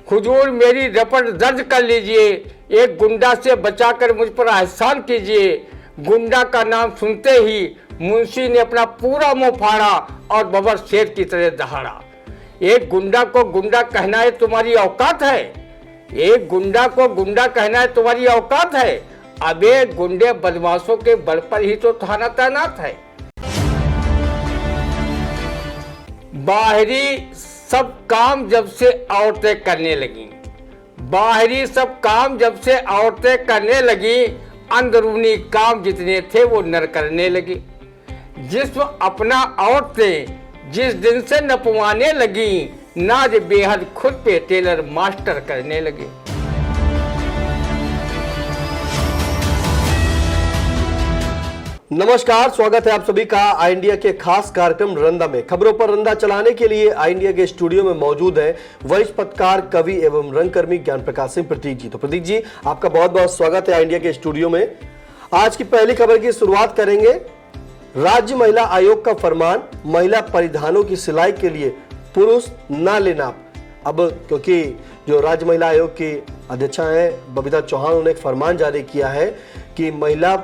हुजूर मेरी रपट दर्ज कर लीजिए, एक गुंडा से बचाकर मुझ पर एहसान कीजिए। गुंडा का नाम सुनते ही मुंशी ने अपना पूरा मुंह फाड़ा और बबर शेर की तरह दहाड़ा। एक गुंडा को गुंडा कहना है तुम्हारी औकात है? एक गुंडा को गुंडा कहना है तुम्हारी औकात है? अबे गुंडे बदमाशों के बल पर ही तो थाना तैनात है। बाहरी सब काम जब से औरतें करने लगी, बाहरी सब काम जब से औरतें करने लगी, अंदरूनी काम जितने थे वो नर करने लगी। जिस्म अपना औरतें जिस दिन से नपवाने लगी, नाज बेहद खुद पे टेलर मास्टर करने लगे। नमस्कार, स्वागत है आप सभी का आई इंडिया के खास कार्यक्रम रंदा में। खबरों पर रंदा चलाने के लिए आई इंडिया के स्टूडियो में मौजूद है वरिष्ठ पत्रकार, कवि एवं रंगकर्मी ज्ञान प्रकाश सिंह प्रतीक जी। तो प्रतीक जी, आपका बहुत बहुत स्वागत है आई इंडिया के स्टूडियो में। आज की पहली खबर की शुरुआत करेंगे। राज्य महिला आयोग का फरमान, महिला परिधानों की सिलाई के लिए पुरुष न ले नाप। अब क्योंकि जो राज्य महिला आयोग की अध्यक्षा है बबीता चौहान, उन्होंने एक फरमान जारी किया है कि महिला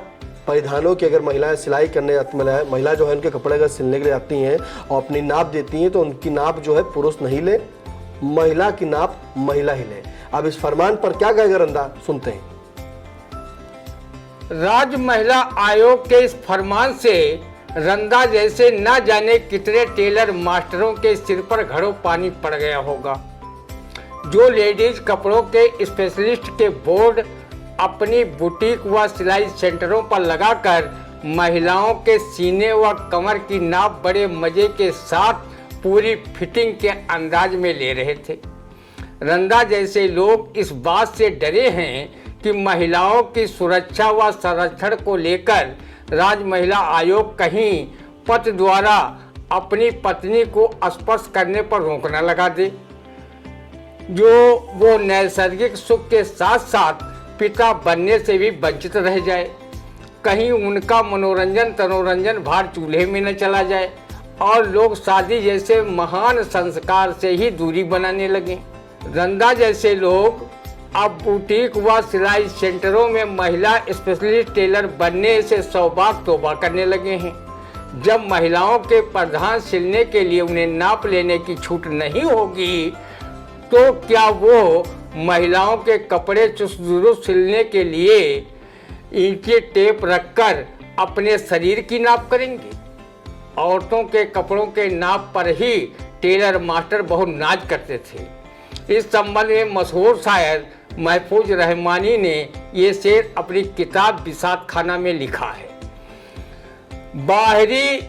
परिधानों की अगर महिलाएं सिलाई करने महिला जो है उनके कपड़े अगर सिलने के लिए आती हैं और अपनी नाप देती हैं तो उनकी नाप जो है पुरुष नहीं ले, महिला की नाप महिला ही ले। अब इस फरमान पर क्या कहेगा रंदा, सुनते हैं। राज्य महिला आयोग के इस फरमान से रंदा जैसे न जाने कितने टेलर मास्टरों के सिर पर घड़ों पानी पड़ गया होगा। जो लेडीज कपड़ों के स्पेशलिस्ट के बोर्ड अपनी बुटीक व सिलाई सेंटरों पर लगाकर महिलाओं के सीने व कमर की नाप बड़े मजे के साथ पूरी फिटिंग के अंदाज में ले रहे थे। रंदा जैसे लोग इस बात से डरे हैं कि महिलाओं की सुरक्षा व संरक्षण को लेकर राज्य महिला आयोग कहीं पति द्वारा अपनी पत्नी को स्पर्श करने पर रोक न लगा दे, जो वो नैसर्गिक सुख के साथ साथ पिता बनने से भी वंचित रह जाए। कहीं उनका मनोरंजन भार चूल्हे में न चला जाए और लोग शादी जैसे महान संस्कार से ही दूरी बनाने लगे। रंदा जैसे लोग अब बुटीक व सिलाई सेंटरों में महिला स्पेशलिस्ट टेलर बनने से सौभाग तौबा करने लगे हैं। जब महिलाओं के परिधान सिलने के लिए उन्हें नाप लेने की छूट नहीं होगी तो क्या वो महिलाओं के कपड़े चुस्त दुरुस्त सिलने के लिए इनके टेप रखकर अपने शरीर की नाप करेंगे? औरतों के कपड़ों के नाप पर ही टेलर मास्टर बहुत नाज करते थे। इस संबंध में मशहूर शायर महफूज रहमानी ने ये शेर अपनी किताब बिसात खाना में लिखा है। बाहरी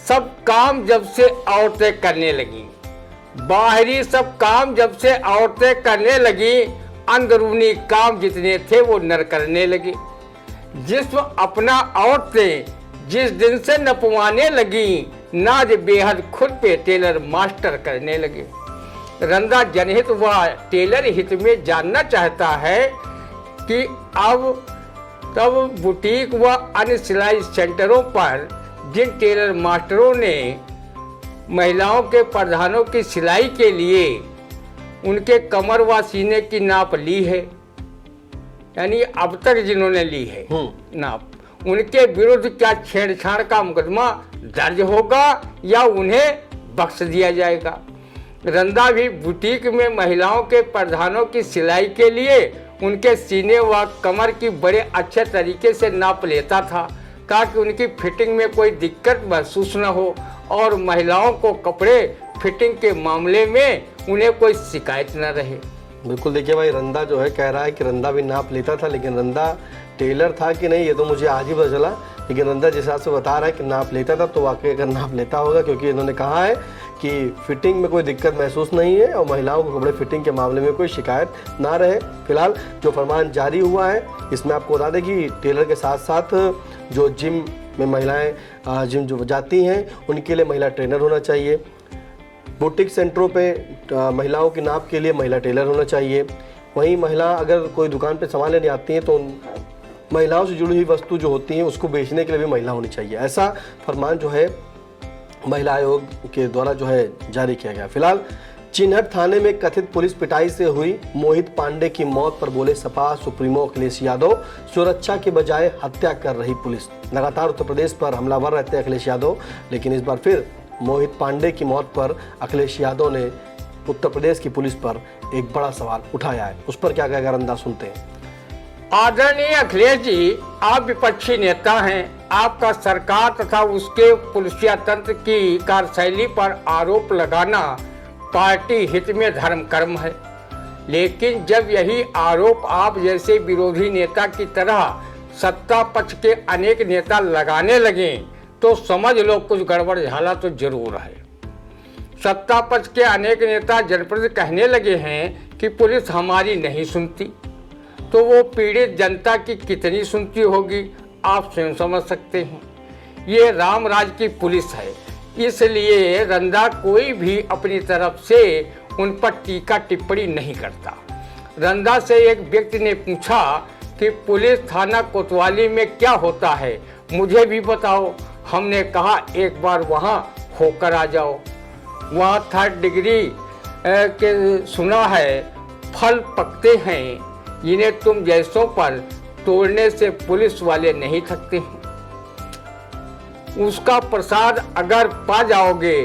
सब काम जब से औरतें करने लगी, बाहरी सब काम जब से औरतें करने लगी, अंदरूनी काम जितने थे वो नर करने लगे। जिस्म अपना औरतें जिस दिन से नपवाने लगी, नाज बेहद खुद पे टेलर मास्टर करने लगे। रंदा जनहित व टेलर हित में जानना चाहता है कि अब तब बुटीक व अन्य सिलाई सेंटरों पर जिन टेलर मास्टरों ने महिलाओं के परिधानों की सिलाई के लिए उनके कमर व सीने की नाप ली है, यानी अब तक जिन्होंने ली है नाप, उनके विरुद्ध क्या छेड़छाड़ का मुकदमा दर्ज होगा या उन्हें बख्श दिया जाएगा? रंदा भी बुटीक में महिलाओं के परिधानों की सिलाई के लिए उनके सीने व कमर की बड़े अच्छे तरीके से नाप लेता था ताकि उनकी फिटिंग में कोई दिक्कत महसूस न हो और महिलाओं को कपड़े फिटिंग के मामले में उन्हें कोई शिकायत न रहे। बिल्कुल, देखिए भाई, रंदा जो है कह रहा है कि रंदा भी नाप लेता था, लेकिन रंदा टेलर था कि नहीं ये तो मुझे आज ही पता चला। लेकिन रंदा जिस हिसाब से बता रहा है कि नाप लेता था तो वाकई अगर नाप लेता होगा, क्योंकि इन्होंने कहा है कि फिटिंग में कोई दिक्कत महसूस नहीं है और महिलाओं को कपड़े फिटिंग के मामले में कोई शिकायत ना रहे। फिलहाल जो फरमान जारी हुआ है इसमें आपको बता दें कि टेलर के साथ साथ जो जिम में महिलाएं जिम जो जाती हैं उनके लिए महिला ट्रेनर होना चाहिए। बुटीक सेंटरों पे महिलाओं की नाप के लिए महिला टेलर होना चाहिए। वहीं महिला अगर कोई दुकान पे सामान लेने आती हैं तो महिलाओं से जुड़ी हुई वस्तु जो होती हैं उसको बेचने के लिए भी महिला होनी चाहिए। ऐसा फरमान जो है महिला आयोग के द्वारा जो है जारी किया गया। फिलहाल चिन्हट थाने में कथित पुलिस पिटाई से हुई मोहित पांडे की मौत पर बोले सपा सुप्रीमो अखिलेश यादव, सुरक्षा के बजाय हत्या कर रही पुलिस। लगातार उत्तर प्रदेश पर हमलावर रहते हैं अखिलेश यादव, लेकिन इस बार फिर मोहित पांडे की मौत पर अखिलेश यादव ने उत्तर प्रदेश की पुलिस पर एक बड़ा सवाल उठाया है। उस पर क्या कहेगा रंदा, सुनते हैं। आदरणीय अखिलेश जी, आप विपक्षी नेता हैं। आपका सरकार तथा उसके पुलिसिया तंत्र की कार्यशैली पर आरोप लगाना पार्टी हित में धर्म कर्म है, लेकिन जब यही आरोप आप जैसे विरोधी नेता की तरह सत्ता पक्ष के अनेक नेता लगाने लगे तो समझ लो कुछ गड़बड़ झाला तो जरूर है। सत्ता पक्ष के अनेक नेता जनप्रति कहने लगे हैं कि पुलिस हमारी नहीं सुनती, तो वो पीड़ित जनता की कितनी सुनती होगी आप स्वयं समझ सकते हैं। ये रामराज की पुलिस है, इसलिए रंदा कोई भी अपनी तरफ से उन पर टीका टिप्पणी नहीं करता। रंदा से एक व्यक्ति ने पूछा कि पुलिस थाना कोतवाली में क्या होता है, मुझे भी बताओ। हमने कहा एक बार वहाँ होकर आ जाओ। वहाँ 3rd डिग्री के सुना है फल पकते हैं, इन्हें तुम जैसों पर तोड़ने से पुलिस वाले नहीं थकते हैं। उसका प्रसाद अगर पा जाओगे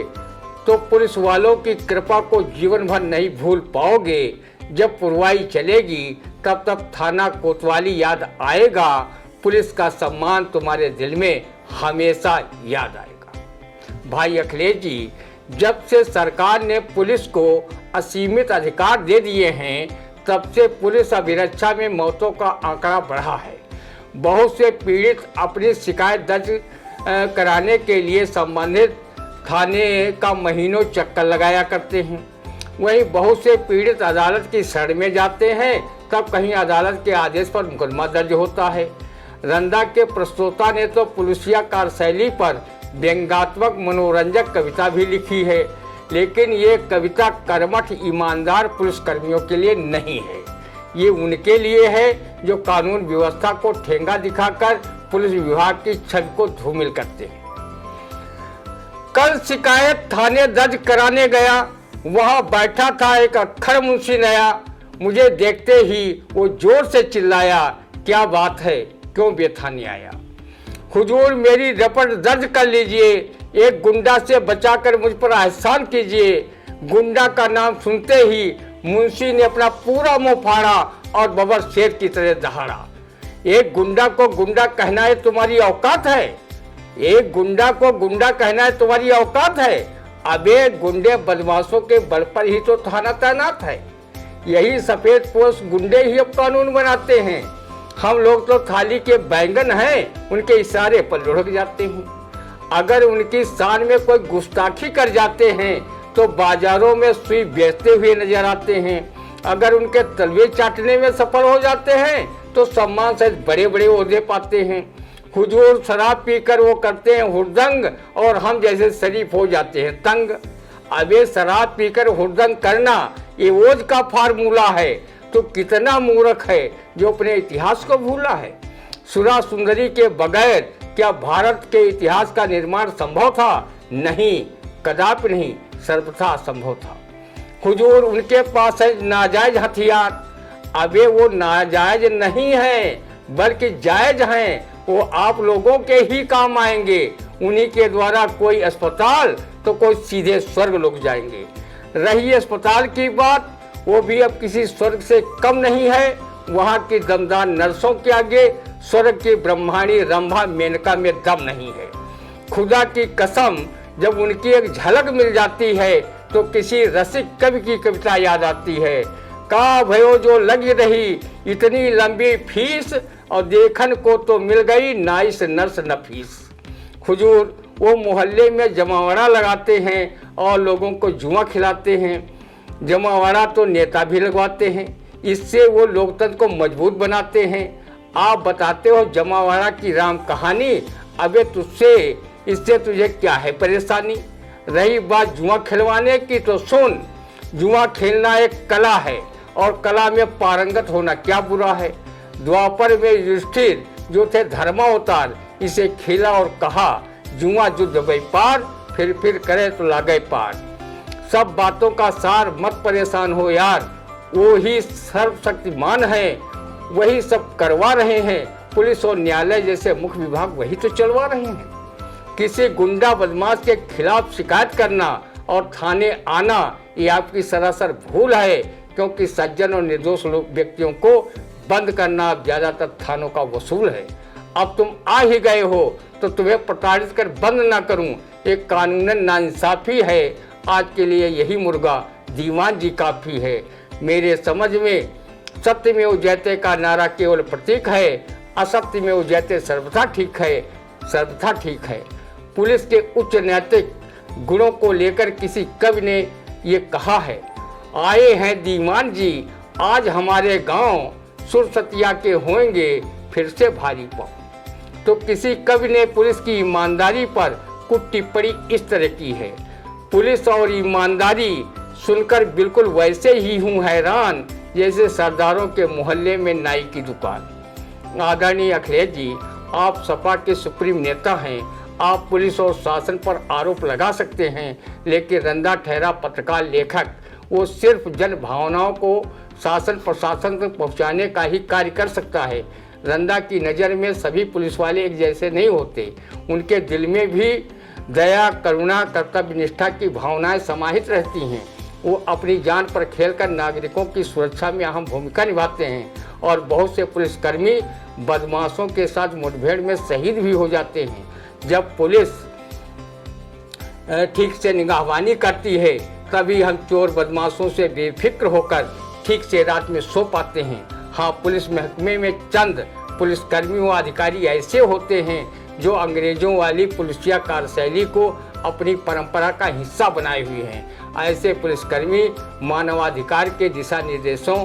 तो पुलिस वालों की कृपा को जीवन भर नहीं भूल पाओगे। जब पुरवाई चलेगी तब तक थाना कोतवाली याद आएगा, पुलिस का सम्मान तुम्हारे दिल में हमेशा याद आएगा। भाई अखिलेश जी, जब से सरकार ने पुलिस को असीमित अधिकार दे दिए हैं तब से पुलिस अभिरक्षा में मौतों का आंकड़ा बढ़ा है। बहुत से पीड़ित अपनी शिकायत दर्ज कराने के लिए संबंधित थाने का महीनों चक्कर लगाया करते हैं। वहीं बहुत से पीड़ित अदालत की शरण में जाते हैं, तब कहीं अदालत के आदेश पर मुकदमा दर्ज होता है। रंदा के प्रस्तोता ने तो पुलिसिया कार्यशैली पर व्यंग्यात्मक मनोरंजक कविता भी लिखी है, लेकिन ये कविता कर्मठ ईमानदार पुलिसकर्मियों के लिए नहीं है। ये उनके लिए है जो कानून व्यवस्था को ठेंगा दिखाकर पुलिस विभाग की छवि को धूमिल करते हैं। कल शिकायत थाने दर्ज कराने गया, वहां बैठा था एक अक्खर मुंशी नया। मुझे देखते ही वो जोर से चिल्लाया, क्या बात है, क्यों बेथानी आया? हुजूर मेरी रपट दर्ज कर लीजिए, एक गुंडा से बचाकर मुझ पर एहसान कीजिए। गुंडा का नाम सुनते ही मुंशी ने अपना पूरा मुंह फाड़ा और बबर शेर की तरह दहाड़ा। एक गुंडा को गुंडा कहना है तुम्हारी औकात है? एक गुंडा को गुंडा कहना है तुम्हारी औकात है? अबे गुंडे बदमाशों के बल पर ही तो थाना तैनात है। यही सफेद पोश गुंडे ही अब कानून बनाते हैं। हम लोग तो थाली के बैंगन हैं, उनके इशारे पर लुढ़क जाते हैं। अगर उनकी शान में कोई गुस्ताखी कर जाते हैं तो बाजारों में सुई बेचते हुए नजर आते हैं। अगर उनके तलवे चाटने में सफल हो जाते हैं तो सम्मान से बड़े बड़े ओहदे पाते हैं। हुजूर शराब पीकर वो करते हैं हुड़दंग और हम जैसे शरीफ हो जाते हैं तंग। अबे शराब पीकर हुड़दंग करना ये ओज का फार्मूला है, तो कितना मूर्ख है जो अपने इतिहास को भूला है। सुरा सुंदरी के बगैर क्या भारत के इतिहास का निर्माण संभव था? नहीं, कदापि नहीं, सर्वथा असंभव था। हुजूर उनके पास है नाजायज हथियार। अबे वो नाजायज नहीं है बल्कि जायज हैं, वो आप लोगों के ही काम आएंगे। उन्हीं के द्वारा कोई अस्पताल तो कोई सीधे स्वर्ग लोग जाएंगे। रही अस्पताल की बात, वो भी अब किसी स्वर्ग से कम नहीं है। वहाँ की दमदार नर्सों के आगे स्वर्ग की ब्रह्मांडी रंभा मेनका में दम नहीं है। खुदा की कसम, जब उनकी एक झलक मिल जाती है तो किसी रसिक कवि की कविता याद आती है। का भयो जो लगी रही इतनी लंबी फीस और देखन को तो मिल गई नाइस नर्स नफीस। हुजूर वो मोहल्ले में जमावड़ा लगाते हैं और लोगों को जुआ खिलाते हैं। जमावड़ा तो नेता भी लगवाते हैं, इससे वो लोकतंत्र को मजबूत बनाते हैं। आप बताते हो जमावड़ा की राम कहानी, अबे इससे तुझे क्या है परेशानी? रही बात जुआ खिलवाने की तो सुन, जुआ खेलना एक कला है और कला में पारंगत होना क्या बुरा है। द्वापर में युधिष्ठिर जो थे धर्मावतार, इसे खेला और कहा जुआ युद्ध व्यापार, फिर करे तो लागे पार। सब बातों का सार, मत परेशान हो यार, वो ही सर्वशक्तिमान है, वही सब करवा रहे हैं। पुलिस और न्यायालय जैसे मुख्य विभाग वही तो चलवा रहे हैं। किसी गुंडा बदमाश के खिलाफ शिकायत करना और थाने आना ये आपकी सरासर भूल है, क्योंकि सज्जन और निर्दोष व्यक्तियों को बंद करना अब ज्यादातर थानों का वसूल है। अब तुम आ ही गए हो तो तुम्हें प्रताड़ित कर बंद ना करूं, एक कानूनन नाइंसाफी है। आज के लिए यही मुर्गा दीवान जी काफी है। मेरे समझ में सत्यमेव जयते का नारा केवल प्रतीक है, असत्यमेव जयते सर्वथा ठीक है, सर्वथा ठीक है। पुलिस के उच्च नैतिक गुणों को लेकर किसी कवि ने ये कहा है, आए हैं दीवान जी आज हमारे गांव, सुरसतिया के होंगे फिर से भारी पाँव। तो किसी कवि ने पुलिस की ईमानदारी पर कुछ टिप्पणी इस तरह की है, पुलिस और ईमानदारी सुनकर बिल्कुल वैसे ही हूँ हैरान, जैसे सरदारों के मोहल्ले में नाई की दुकान। आदरणीय अखिलेश जी, आप सपा के सुप्रीम नेता हैं, आप पुलिस और शासन पर आरोप लगा सकते हैं, लेकिन रंदा ठहरा पत्रकार लेखक वो सिर्फ जन भावनाओं को शासन प्रशासन तक पहुंचाने का ही कार्य कर सकता है। रंदा की नज़र में सभी पुलिस वाले एक जैसे नहीं होते, उनके दिल में भी दया, करुणा, कर्तव्य निष्ठा की भावनाएं समाहित रहती हैं। वो अपनी जान पर खेलकर नागरिकों की सुरक्षा में अहम भूमिका निभाते हैं और बहुत से पुलिसकर्मी बदमाशों के साथ मुठभेड़ में शहीद भी हो जाते हैं। जब पुलिस ठीक से निगाहबानी करती है तभी हम चोर बदमाशों से बेफिक्र होकर ठीक से रात में सो पाते हैं। हाँ, पुलिस महकमे में चंद पुलिसकर्मी व अधिकारी ऐसे होते हैं जो अंग्रेजों वाली पुलिसिया कार्यशैली को अपनी परंपरा का हिस्सा बनाए हुए हैं। ऐसे पुलिसकर्मी मानवाधिकार के दिशा निर्देशों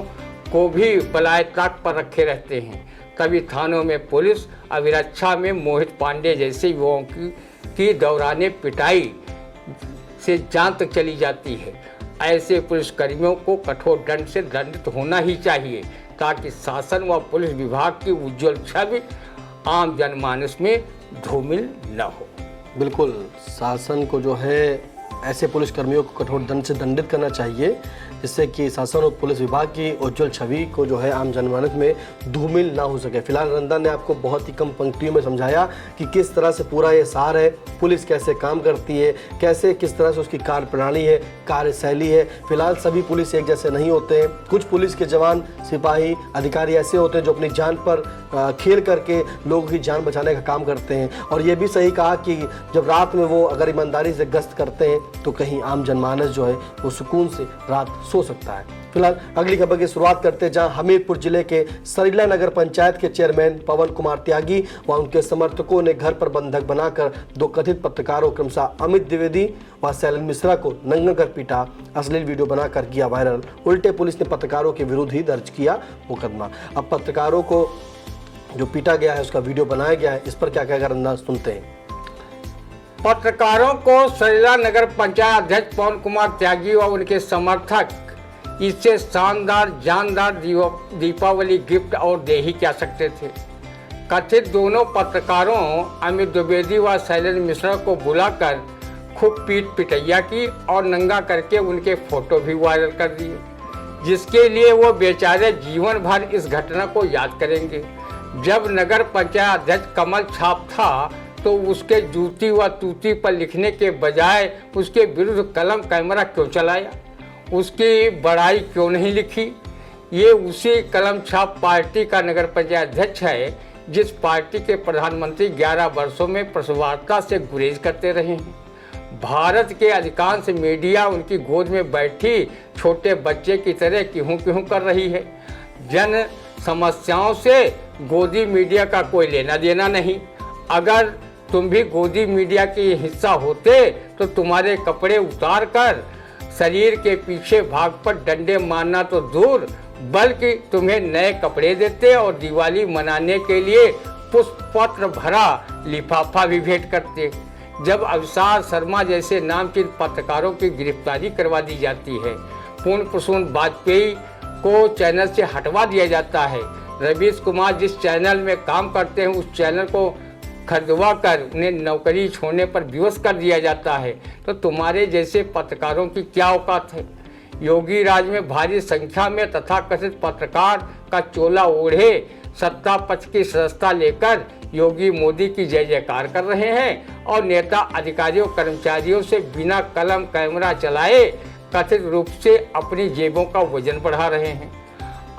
को भी बलाए ताक पर रखे रहते हैं। कभी थानों में पुलिस अभिरक्षा में मोहित पांडे जैसे युवाओं की दौराने पिटाई से जान तक चली जाती है। ऐसे पुलिसकर्मियों को कठोर दंड से दंडित होना ही चाहिए, ताकि शासन व पुलिस विभाग की उज्जवल छवि आम जनमानस में धूमिल न हो। बिल्कुल, शासन को जो है ऐसे पुलिसकर्मियों को कठोर दंड से दंडित करना चाहिए, जिससे कि शासन और पुलिस विभाग की उज्जवल छवि को जो है आम जनमानस में धूमिल ना हो सके। फिलहाल रंदा ने आपको बहुत ही कम पंक्तियों में समझाया कि किस तरह से पूरा ये सार है, पुलिस कैसे काम करती है, कैसे किस तरह से उसकी कार्य प्रणाली है, कार्यशैली है। फिलहाल सभी पुलिस एक जैसे नहीं होते हैं, कुछ पुलिस के जवान, सिपाही, अधिकारी ऐसे होते हैं जो अपनी जान पर खेल करके लोगों की जान बचाने का काम करते हैं। और ये भी सही कहा कि जब रात में वो अगर ईमानदारी से गश्त करते हैं तो कहीं आम जनमानस जो है वो सुकून से रात सो सकता है। फिलहाल अगली खबर की शुरुआत करते हैं, जहां हमीरपुर जिले के सरीला नगर पंचायत के चेयरमैन पवन कुमार त्यागी व उनके समर्थकों ने घर पर बंधक बनाकर दो कथित पत्रकारों क्रमशः अमित द्विवेदी व शैलन मिश्रा को नंगा कर पीटा। अश्लील वीडियो बनाकर किया वायरल। उल्टे पुलिस ने पत्रकारों के विरुद्ध ही दर्ज किया मुकदमा। अब पत्रकारों को जो पीटा गया है उसका वीडियो बनाया गया है, इस पर क्या कहेगा रंदा, सुनते हैं। पत्रकारों को सरीला नगर पंचायत अध्यक्ष पवन कुमार त्यागी और उनके समर्थक इससे शानदार जानदार दीपावली गिफ्ट और दे ही क्या सकते थे। कथित दोनों पत्रकारों अमित द्विवेदी व शैलन मिश्रा को बुलाकर खूब पीट पिटैया की और नंगा करके उनके फोटो भी वायरल कर दिए, जिसके लिए वो बेचारे जीवन भर इस घटना को याद करेंगे। जब नगर पंचायत अध्यक्ष कमल छाप था तो उसके जूती व तूती पर लिखने के बजाय उसके विरुद्ध कलम कैमरा क्यों चलाया, उसकी बड़ाई क्यों नहीं लिखी। ये उसी कलम छाप पार्टी का नगर पंचायत अध्यक्ष है जिस पार्टी के प्रधानमंत्री 11 वर्षों में प्रसवार्ता से गुरेज करते रहे हैं। भारत के अधिकांश मीडिया उनकी गोद में बैठी छोटे बच्चे की तरह क्यों क्यों कर रही है। जन समस्याओं से गोदी मीडिया का कोई लेना देना नहीं। अगर तुम भी गोदी मीडिया के हिस्सा होते तो तुम्हारे कपड़े उतार कर शरीर के पीछे भाग पर डंडे मारना तो दूर, बल्कि तुम्हें नए कपड़े देते और दिवाली मनाने के लिए पुष्पपत्र भरा लिफाफा भी भेंट करते। जब अवसार शर्मा जैसे नामचीन पत्रकारों की गिरफ्तारी करवा दी जाती है, पूर्ण प्रसून वाजपेयी को चैनल से हटवा दिया जाता है, रवीश कुमार जिस चैनल में काम करते हैं उस चैनल को खरीदवा कर उन्हें नौकरी छोड़ने पर विवश कर दिया जाता है, तो तुम्हारे जैसे पत्रकारों की क्या औकात है। योगी राज में भारी संख्या में तथाकथित पत्रकार का चोला ओढ़े सत्ता पक्ष की सदस्यता लेकर योगी मोदी की जय जयकार कर रहे हैं और नेता अधिकारियों कर्मचारियों से बिना कलम कैमरा चलाए कथित रूप से अपनी जेबों का वजन बढ़ा रहे हैं।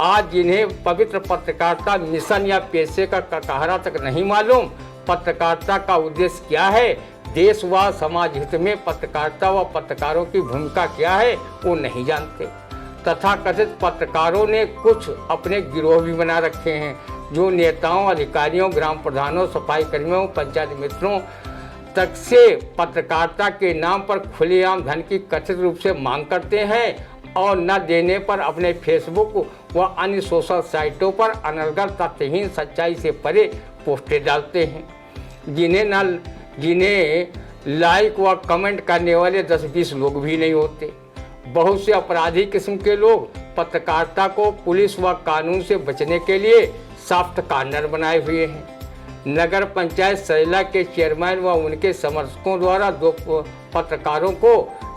आज जिन्हें पवित्र पत्रकारिता मिशन या पेशे का ककाहरा तक नहीं मालूम, पत्रकारिता का उद्देश्य क्या है, देश व समाज हित में पत्रकारिता व पत्रकारों की भूमिका क्या है, वो नहीं जानते। तथाकथित पत्रकारों ने कुछ अपने गिरोह भी बना रखे हैं, जो नेताओं, अधिकारियों, ग्राम प्रधानों, सफाई कर्मियों, पंचायत मित्रों तक से पत्रकारिता के नाम पर खुलेआम धन की कथित रूप से मांग करते हैं और न देने पर अपने फेसबुक व अन्य सोशल साइटों पर अनर्गल तथ्यहीन सच्चाई से परे पोस्टें डालते हैं, जिन्हें लाइक व कमेंट करने वाले 10-20 लोग भी नहीं होते। बहुत से अपराधी किस्म के लोग पत्रकारिता को पुलिस व कानून से बचने के लिए सॉफ्ट कॉर्नर बनाए हुए हैं। नगर पंचायत सरेला के चेयरमैन व उनके समर्थकों द्वारा 2 पत्रकारों को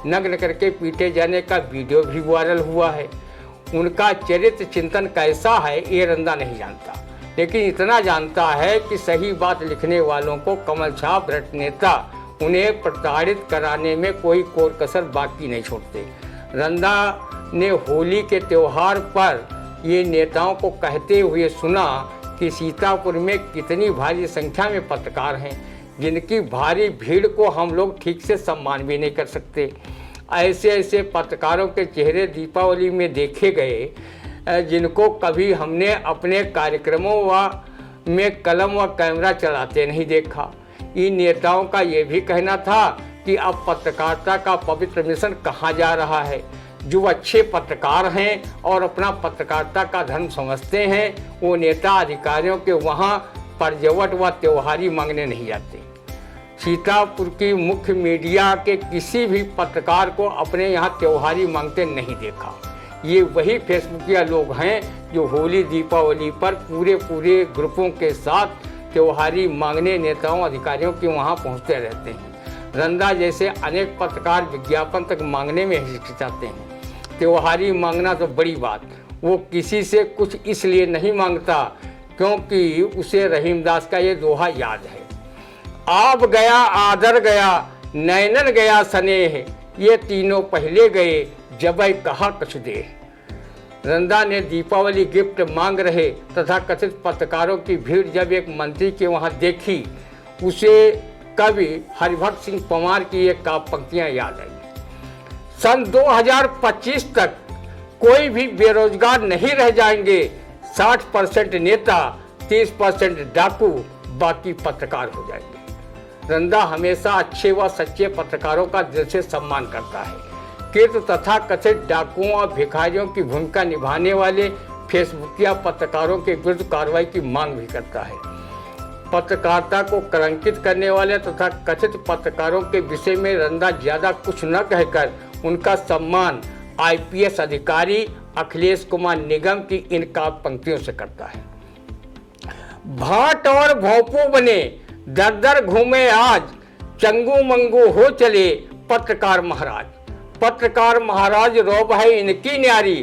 नग्न करके पीटे जाने का वीडियो भी वायरल हुआ है। उनका चरित्र चिंतन कैसा है ये रंदा नहीं जानता, लेकिन इतना जानता है कि सही बात लिखने वालों को कमल छाप भ्रष्ट नेता उन्हें प्रताड़ित कराने में कोई कोर कसर बाकी नहीं छोड़ते। रंदा ने होली के त्यौहार पर ये नेताओं को कहते हुए सुना कि सीतापुर में कितनी भारी संख्या में पत्रकार हैं, जिनकी भारी भीड़ को हम लोग ठीक से सम्मान भी नहीं कर सकते। ऐसे पत्रकारों के चेहरे दीपावली में देखे गए, जिनको कभी हमने अपने कार्यक्रमों में कलम व कैमरा चलाते नहीं देखा। इन नेताओं का ये भी कहना था कि अब पत्रकारिता का पवित्र मिशन कहाँ जा रहा है। जो अच्छे पत्रकार हैं और अपना पत्रकारिता का धर्म समझते हैं, वो नेता अधिकारियों के वहाँ परजवट व त्योहारी मांगने नहीं जाते। सीतापुर की मुख्य मीडिया के किसी भी पत्रकार को अपने यहाँ त्योहारी मांगते नहीं देखा। ये वही फेसबुकिया लोग हैं जो होली दीपावली पर पूरे ग्रुपों के साथ त्योहारी मांगने नेताओं अधिकारियों के वहाँ पहुँचते रहते हैं। रंदा जैसे अनेक पत्रकार विज्ञापन तक मांगने में हिचकिचाते हैं। त्योहारी मांगना तो बड़ी बात, वो किसी से कुछ इसलिए नहीं मांगता क्योंकि उसे रहीमदास का ये दोहा याद है, आप गया आदर गया नैनन गया स्नेह, ये तीनों पहले गए जबै कहा कछु दे। रंदा ने दीपावली गिफ्ट मांग रहे तथा कथित पत्रकारों की भीड़ जब एक मंत्री के वहाँ देखी, उसे कवि हरिभक्त सिंह पंवार की एक काव्य पंक्तियाँ याद आई। सन 2025 तक कोई भी बेरोजगार नहीं रह जाएंगे, 60% नेता, 30% डाकू, बाकी पत्रकार हो जाएंगे। रंदा हमेशा अच्छे व सच्चे पत्रकारों का दिल से सम्मान करता है। कृत तथा कथित डाकुओं और भिखारियों की भूमिका निभाने वाले फेसबुकिया पत्रकारों के विरुद्ध कार्रवाई की मांग भी करता है। पत्रकारिता को कलंकित करने वाले तथा कथित पत्रकारों के विषय में रंदा ज्यादा कुछ न कहकर उनका सम्मान IPS अधिकारी अखिलेश कुमार निगम की इन काव्य पंक्तियों से करता है। भाट और भोंपू बने दर दर घूमे आज, चंगू मंगू हो चले पत्रकार महाराज। पत्रकार महाराज रौब है इनकी न्यारी,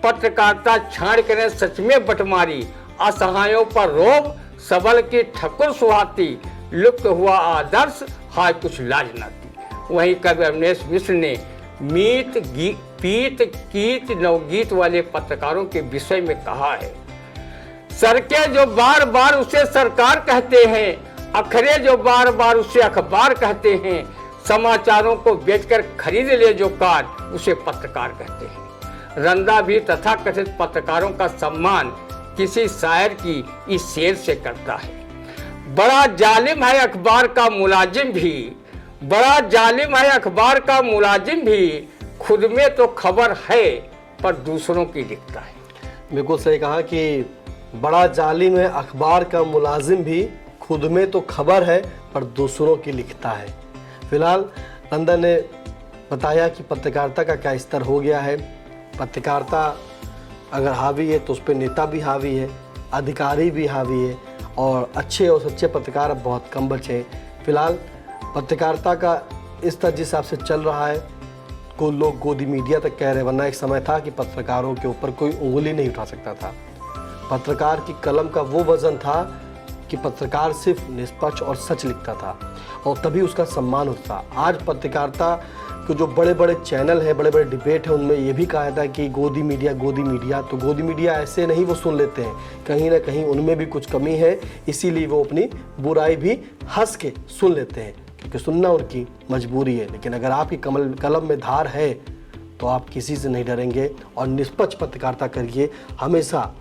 पत्रकारिता छाड़ कर सच में बटमारी। असहायों पर रोब, सबल की ठकुर सुहाती, लुप्त हुआ आदर्श, हाय कुछ लाज न थी। वहीं कवि अवनेश मिश्र ने पीत गीत नवगीत वाले पत्रकारों के विषय में कहा है, सरके जो बार बार उसे सरकार कहते हैं, अखरे जो बार बार उसे अखबार कहते हैं, समाचारों को बेचकर खरीद ले जो कार उसे पत्रकार कहते हैं। रंदा भी तथाकथित पत्रकारों का सम्मान किसी शायर की इस शेर से करता है, बड़ा जालिम है अखबार का मुलाजिम भी, बड़ा जालिम है अखबार का मुलाजिम भी, खुद में तो खबर है पर दूसरों की लिखता है। बिल्कुल सही कहा कि बड़ा जालिम है अखबार का मुलाजिम भी, खुद में तो खबर है पर दूसरों की लिखता है। फिलहाल रंदा ने बताया कि पत्रकारिता का क्या स्तर हो गया है। पत्रकारिता अगर हावी है तो उस पर नेता भी हावी है, अधिकारी भी हावी है और अच्छे और सच्चे पत्रकार अब बहुत कम बचे हैं। फिलहाल पत्रकारिता का इस तरह जिस हिसाब से चल रहा है, को लोग गोदी मीडिया तक कह रहे, वरना एक समय था कि पत्रकारों के ऊपर कोई उंगली नहीं उठा सकता था। पत्रकार की कलम का वो वजन था कि पत्रकार सिर्फ निष्पक्ष और सच लिखता था और तभी उसका सम्मान होता था। आज पत्रकारिता के जो बड़े बड़े चैनल हैं, बड़े बड़े डिबेट हैं, उनमें ये भी कहा जाता है कि गोदी मीडिया, तो गोदी मीडिया ऐसे नहीं वो सुन लेते हैं, कहीं ना कहीं उनमें भी कुछ कमी है, इसीलिए वो अपनी बुराई भी हंस के सुन लेते हैं, क्योंकि सुनना उनकी मजबूरी है। लेकिन अगर आपकी कलम में धार है तो आप किसी से नहीं डरेंगे और निष्पक्ष पत्रकारिता करिए। हमेशा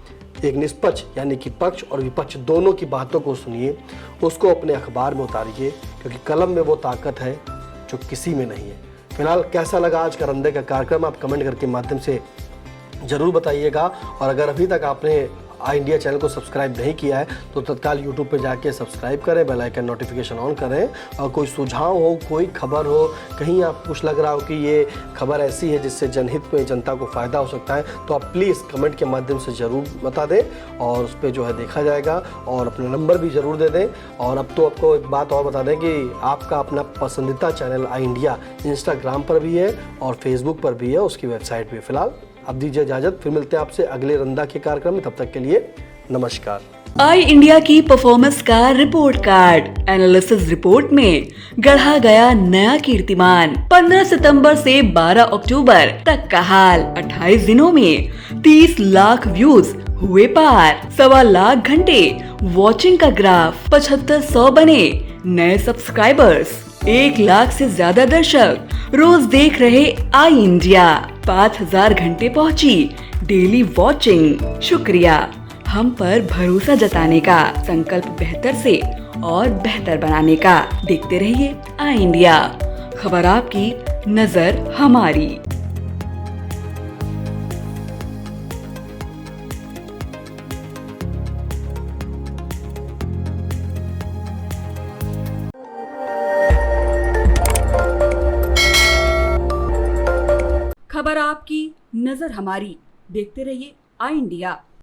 एक निष्पक्ष यानी कि पक्ष और विपक्ष दोनों की बातों को सुनिए, उसको अपने अखबार में उतारिए, क्योंकि कलम में वो ताकत है जो किसी में नहीं है। फिलहाल कैसा लगा आज का रंदे का कार्यक्रम, आप कमेंट करके माध्यम से ज़रूर बताइएगा। और अगर अभी तक आपने आई इंडिया चैनल को सब्सक्राइब नहीं किया है तो तत्काल यूट्यूब पे जाके सब्सक्राइब करें, बेल आइकन नोटिफिकेशन ऑन करें। और कोई सुझाव हो, कोई खबर हो, कहीं आपको कुछ लग रहा हो कि ये खबर ऐसी है जिससे जनहित में जनता को फ़ायदा हो सकता है, तो आप प्लीज़ कमेंट के माध्यम से ज़रूर बता दें और उस पर जो है देखा जाएगा। और अपना नंबर भी ज़रूर दे दें। और अब तो आपको एक बात और बता दें कि आपका अपना पसंदीदा चैनल आई इंडिया इंस्टाग्राम पर भी है और फेसबुक पर भी है, उसकी वेबसाइट भी। फिलहाल अब दीजिए इजाजत, फिर मिलते हैं आपसे अगले रंदा के कार्यक्रम में। तब तक के लिए नमस्कार। आई इंडिया की परफॉर्मेंस का रिपोर्ट कार्ड एनालिसिस रिपोर्ट में गढ़ा गया नया कीर्तिमान। 15 सितंबर से 12 अक्टूबर तक का हाल, 28 दिनों में 30 लाख व्यूज हुए पार, 1.25 लाख घंटे वॉचिंग का ग्राफ, 7500 बने नए सब्सक्राइबर्स, 1 लाख से ज्यादा दर्शक रोज देख रहे आई इंडिया, 5000 घंटे पहुंची डेली वॉचिंग। शुक्रिया हम पर भरोसा जताने का, संकल्प बेहतर से और बेहतर बनाने का। देखते रहिए आई इंडिया, खबर आपकी, नजर हमारी। खबर आपकी, नजर हमारी। देखते रहिए आई इंडिया।